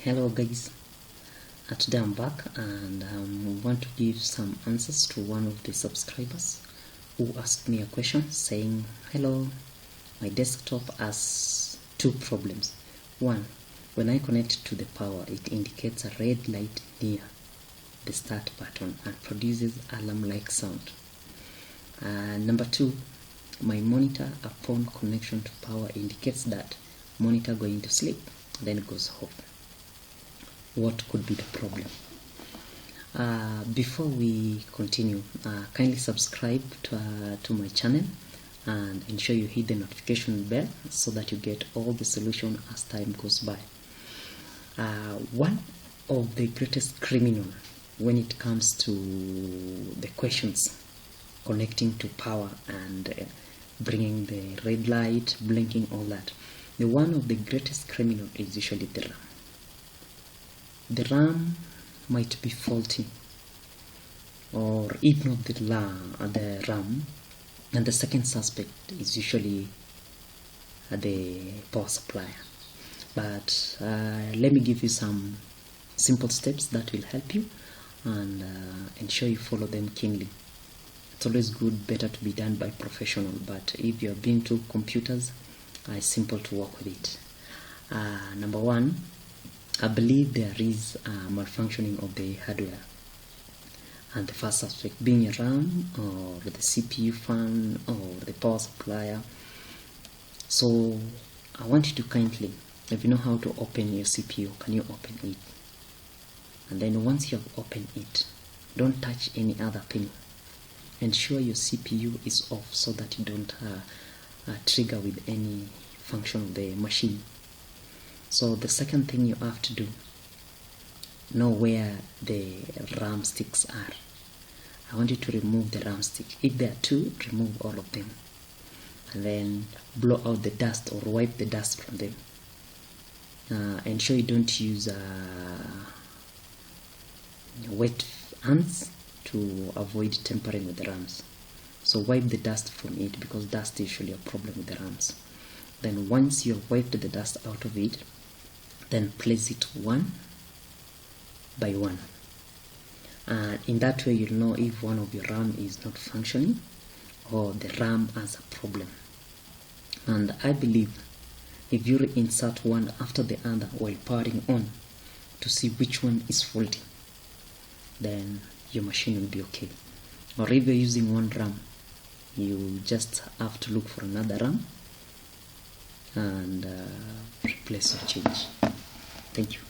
Hello guys, today I'm back and I want to give some answers to one of the subscribers who asked me a question saying, hello, my desktop has two problems. One, when I connect to the power, it indicates a red light near the start button and produces alarm-like sound. Number two, my monitor upon connection to power indicates that monitor going to sleep, then it goes off. What could be the problem? Before we continue, kindly subscribe to my channel and ensure you hit the notification bell so that you get all the solution as time goes by. One of the greatest criminal when it comes to the questions connecting to power and bringing the red light, blinking, all that, the one of the greatest criminal is usually the RAM. The RAM might be faulty, or if not the RAM, and the second suspect is usually the power supplier. But let me give you some simple steps that will help you and ensure you follow them keenly. It's always better to be done by professional, but if you have been to computers, it's simple to work with it. Number one, I believe there is a malfunctioning of the hardware, and the first suspect being a RAM or the CPU fan or the power supplier. So I want you to kindly, if you know how to open your CPU, can you open it? And then once you have opened it, don't touch any other pin. Ensure your CPU is off so that you don't trigger with any function of the machine. So the second thing you have to do, know where the RAM sticks are. I want you to remove the RAM stick. If there are two, remove all of them. And then blow out the dust or wipe the dust from them. Ensure you don't use wet hands to avoid tampering with the RAMs. So wipe the dust from it because dust is usually a problem with the RAMs. Then once you have wiped the dust out of it, then place it one by one. And in that way you'll know if one of your RAM is not functioning or the RAM has a problem. And I believe if you reinsert one after the other while powering on to see which one is faulty, then your machine will be okay. Or if you're using one RAM, you just have to look for another RAM and replace or change. Thank you.